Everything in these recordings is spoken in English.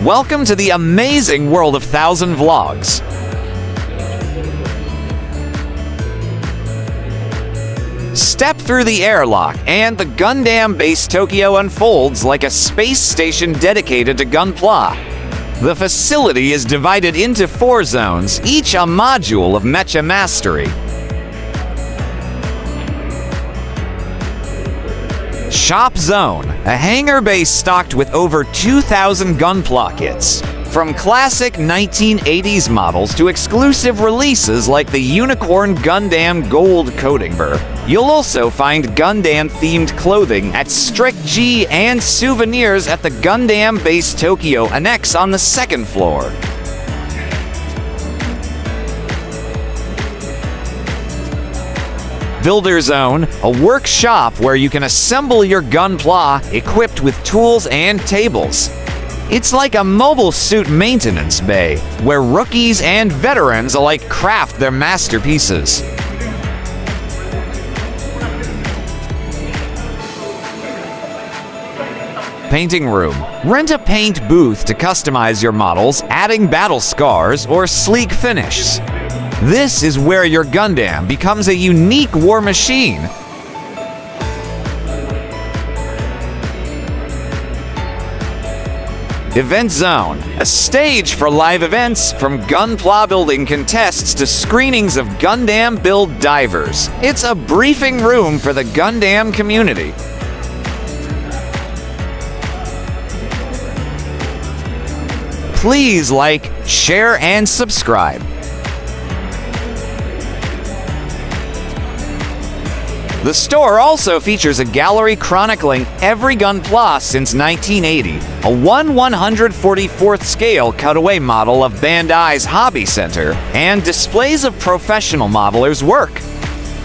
Welcome to the amazing world of 1000 Vlogs. Step through the airlock, and the Gundam base Tokyo unfolds like a space station dedicated to GUNPLA. The facility is divided into 4 zones, each a module of Mecha mastery. Shop Zone, a hangar base stocked with over 2,000 GUNPLA kits. From classic 1980s models to exclusive releases like the Unicorn Gundam Gold Coating Burr, you'll also find Gundam-themed clothing at Strict G and souvenirs at the Gundam Base Tokyo Annex on the 2nd floor. Builder Zone, a workshop where you can assemble your GUNPLA equipped with tools and tables. It's like a mobile suit maintenance bay, where rookies and veterans alike craft their masterpieces. Painting Room. Rent a paint booth to customize your models, adding battle scars or sleek finishes. This is where your Gundam becomes a unique war machine. Event Zone, a stage for live events from GUNPLA building contests to screenings of Gundam build divers. It's a briefing room for the Gundam community. Please like, share, and subscribe. The store also features a gallery chronicling every GUNPLA since 1980, a 1/144th scale cutaway model of Bandai's Hobby Center, and displays of professional modelers' work.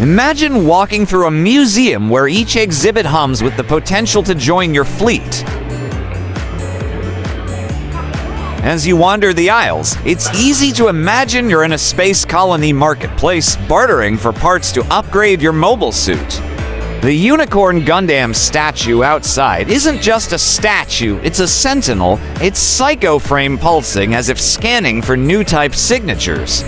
Imagine walking through a museum where each exhibit hums with the potential to join your fleet. As you wander the aisles, it's easy to imagine you're in a space colony marketplace, bartering for parts to upgrade your mobile suit. The Unicorn Gundam statue outside isn't just a statue, it's a sentinel, its psycho frame pulsing as if scanning for new type signatures.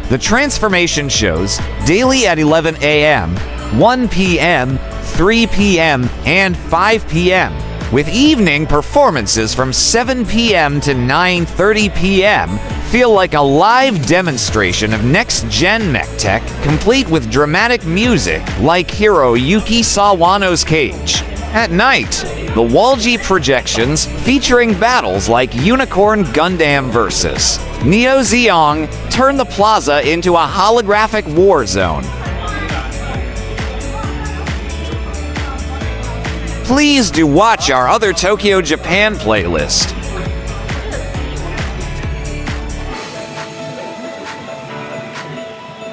The transformation shows, daily at 11 a.m., 1 p.m., 3 p.m., and 5 p.m., with evening performances from 7 p.m. to 9:30 p.m. feel like a live demonstration of next-gen mech tech, complete with dramatic music like Hiroyuki Sawano's Cage. At night, the Walji projections featuring battles like Unicorn Gundam vs. Neo Zeong turn the plaza into a holographic war zone. Please do watch our other Tokyo, Japan playlist.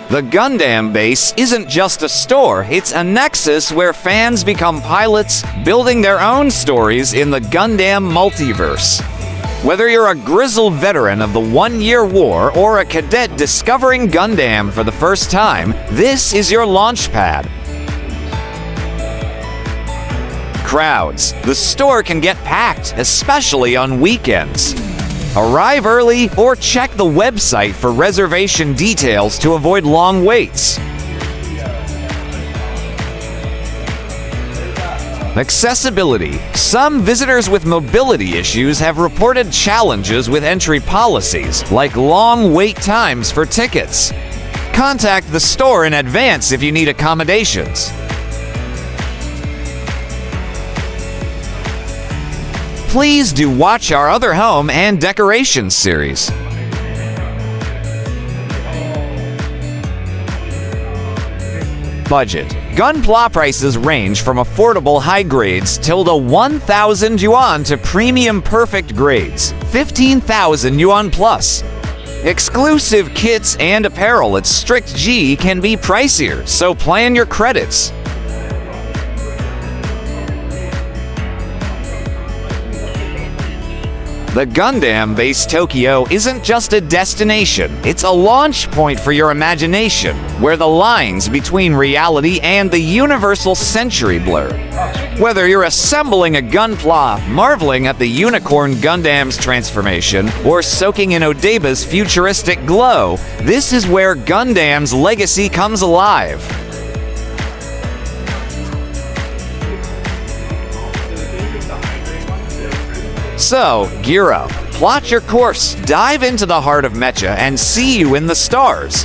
The Gundam base isn't just a store, it's a nexus where fans become pilots, building their own stories in the Gundam multiverse. Whether you're a grizzled veteran of the One-Year War or a cadet discovering Gundam for the first time, this is your launchpad. Crowds. The store can get packed, especially on weekends. Arrive early or check the website for reservation details to avoid long waits. Accessibility. Some visitors with mobility issues have reported challenges with entry policies, like long wait times for tickets. Contact the store in advance if you need accommodations. Please do watch our other home and decorations series. Budget. GUNPLA prices range from affordable high grades tilde 1,000 yuan to premium perfect grades, 15,000 yuan plus. Exclusive kits and apparel at Strict G can be pricier, so plan your credits. The Gundam Base Tokyo isn't just a destination, it's a launch point for your imagination, where the lines between reality and the universal century blur. Whether you're assembling a Gunpla, marveling at the unicorn Gundam's transformation, or soaking in Odeba's futuristic glow, this is where Gundam's legacy comes alive. So, gear up, plot your course, dive into the heart of Mecha, and see you in the stars.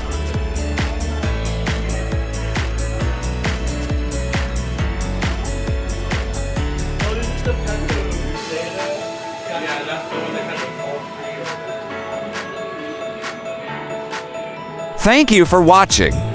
Thank you for watching.